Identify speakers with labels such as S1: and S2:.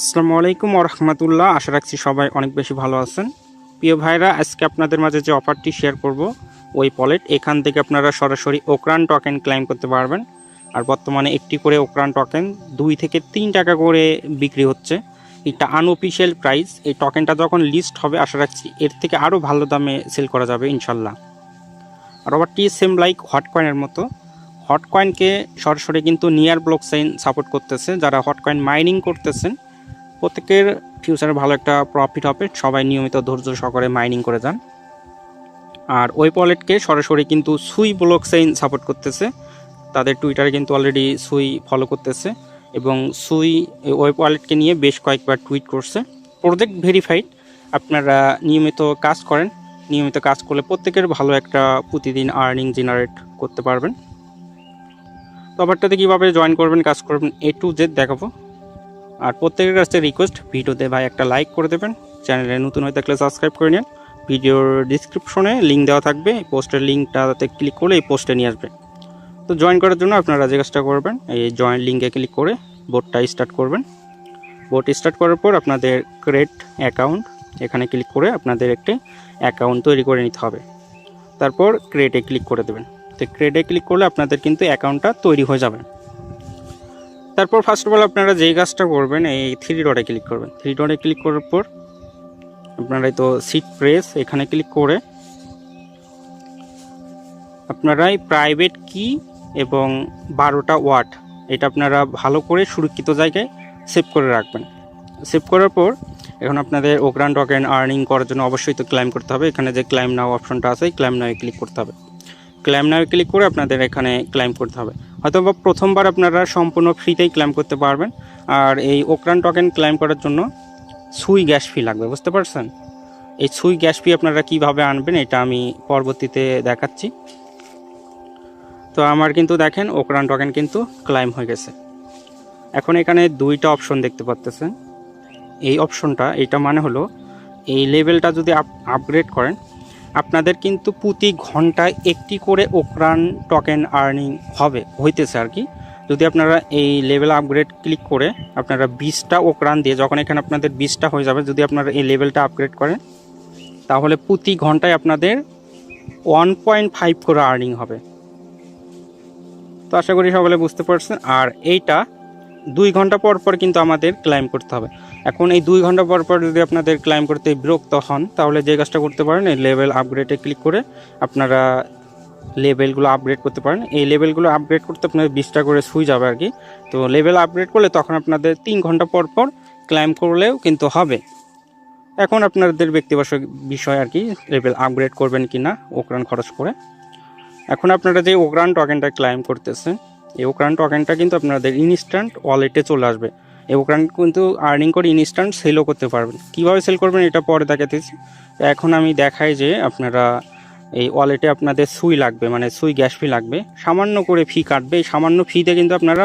S1: আসসালামু আলাইকুম ওয়া রাহমাতুল্লাহ। আশা রাখছি সবাই অনেক বেশি ভালো আছেন। প্রিয় ভাইরা, আজকে আপনাদের মাঝে যে অফারটি শেয়ার করব ওই পলেট, এখান থেকে আপনারা সরাসরি ওকরান টোকেন ক্লেম করতে পারবেন। আর বর্তমানে একটি করে ওকরান টোকেন 2 থেকে 3 টাকা করে বিক্রি হচ্ছে। এটা আনঅফিশিয়াল প্রাইস। এই টোকেনটা যখন লিস্ট হবে আশা রাখছি এর থেকে আরও ভালো দামে সেল করা যাবে ইনশাল্লাহ। আর অফারটি সেম লাইক হট কয়েনের মতো। হট কয়েনকে সরাসরি কিন্তু নিয়ার ব্লকচেইন সাপোর্ট করতেছে। যারা হট কয়েন মাইনিং করতেছেন প্রত্যেকের ফিউচারে ভালো একটা প্রফিট হবে, সবাই নিয়মিত ধৈর্য সহকারে মাইনিং করে যান। আর ওই ওয়ালেটকে সরাসরি কিন্তু সুই ব্লকচেইন সাপোর্ট করতেছে। তাদের টুইটারে কিন্তু অলরেডি সুই ফলো করতেছে এবং সুই ওই ওয়ালেটকে নিয়ে বেশ কয়েকবার টুইট করছে। Project verified. আপনারা নিয়মিত কাজ করেন, নিয়মিত কাজ করলে প্রত্যেকের ভালো একটা প্রতিদিন আর্নিং জেনারেট করতে পারবেন। তো অফারটাতে কীভাবে জয়েন করবেন, কাজ করবেন, A to Z দেখাবো। আর প্রত্যেকের কাছে রিকোয়েস্ট, ভিডিওতে ভাই একটা লাইক করে দেবেন, চ্যানেলে নতুন হয়ে থাকলে সাবস্ক্রাইব করে নিন। ভিডিওর ডিসক্রিপশনে লিঙ্ক দেওয়া থাকবে, পোস্টের লিঙ্কটাতে ক্লিক করলে এই পোস্টে নিয়ে আসবে। তো জয়েন করার জন্য আপনারা যে কাজটা করবেন, এই জয়েন লিঙ্কে ক্লিক করে বোটটা স্টার্ট করবেন। বোট স্টার্ট করার পর আপনাদের ক্রিয়েট অ্যাকাউন্ট, এখানে ক্লিক করে আপনাদের একটি অ্যাকাউন্ট তৈরি করে নিতে হবে। তারপর ক্রিয়েটে ক্লিক করে দেবেন। তো ক্রিয়েটে ক্লিক করলে আপনাদের কিন্তু অ্যাকাউন্টটা তৈরি হয়ে যাবে। তারপর ফার্স্ট অফ অল আপনারা যেই কাজটা করবেন, এই 3 ডটে ক্লিক করবেন। 3 ডটে ক্লিক করার পর আপনারা তো সিট প্রেস, এখানে ক্লিক করে আপনারা এই প্রাইভেট কি এবং 12টা ওয়াট এটা আপনারা ভালো করে সুরক্ষিত জায়গায় সেভ করে রাখবেন। সেভ করার পর এখন আপনাদের ওকরান টোকেন আর্নিং করার জন্য অবশ্যই তো ক্লেম করতে হবে। এখানে যে ক্লেম নাও অপশনটা আছে, ক্লেম নাও ক্লিক করতে হবে। ক্লেম নাও ক্লিক করে আপনাদের এখানে ক্লেম করতে হবে। হয়তো বা প্রথমবার আপনারা সম্পূর্ণ ফ্রিতেই ক্লেম করতে পারবেন। আর এই ওকরান টোকেন ক্লেম করার জন্য সুই গ্যাস ফি লাগবে, বুঝতে পারছেন? এই সুই গ্যাস ফি আপনারা কিভাবে আনবেন এটা আমি পরবর্তীতে দেখাচ্ছি। তো আমার কিন্তু দেখেন ওকরান টোকেন কিন্তু ক্লেম হয়ে গেছে। এখন এখানে 2টা অপশন দেখতে পাচ্ছেন। এই অপশনটা, এটা মানে হলো এই লেভেলটা যদি আপগ্রেড করেন আপনাদের কিন্তু প্রতি ঘন্টায় একটি করে ওকরান টোকেন আর্নিং হইতেছে আর কি। যদি আপনারা এই লেভেল আপগ্রেড ক্লিক করে আপনারা 20টা ওকরান দিয়ে, যখন এখানে আপনাদের 20টা হয়ে যাবে, যদি আপনারা এই লেভেলটা আপগ্রেড করেন তাহলে প্রতি ঘন্টায় আপনাদের 1.5 করে আর্নিং হবে। তো আশা করি সকলে বুঝতে পারছেন। আর এইটা 2 ঘন্টা পর পর কিন্তু আমাদের ক্লেম করতে হবে। এখন এই 2 ঘন্টা পর পর যদি আপনাদের ক্লেম করতে বিরক্ত হন তাহলে যে কাজটা করতে পারেন, এই লেভেল আপগ্রেডে ক্লিক করে আপনারা লেভেলগুলো আপগ্রেড করতে পারেন। এই লেভেলগুলো আপগ্রেড করতে আপনাদের 20টা করে সুই যাবে আর কি। তো লেভেল আপগ্রেড করলে তখন আপনাদের 3 ঘন্টা পর পর ক্লেম করলেও কিন্তু হবে। এখন আপনাদের ব্যক্তিগত বিষয় আর কি, লেভেল আপগ্রেড করবেন কি না ওকরান খরচ করে। এখন আপনারা যে ওকরান টোকেনটা ক্লেম করতেছেন, এই ওকরান টোকেনটা কিন্তু আপনাদের ইনস্ট্যান্ট ওয়ালেটে চলে আসবে। এই ওকরান কিন্তু আর্নিং করে ইনস্ট্যান্ট সেলও করতে পারবেন। কীভাবে সেল করবেন এটা পরে দেখাতেছি। এখন আমি দেখাই যে আপনারা এই ওয়ালেটে আপনাদের সুই লাগবে, মানে সুই গ্যাস ফি লাগবে, সামান্য করে ফি কাটবে। এই সামান্য ফিতে কিন্তু আপনারা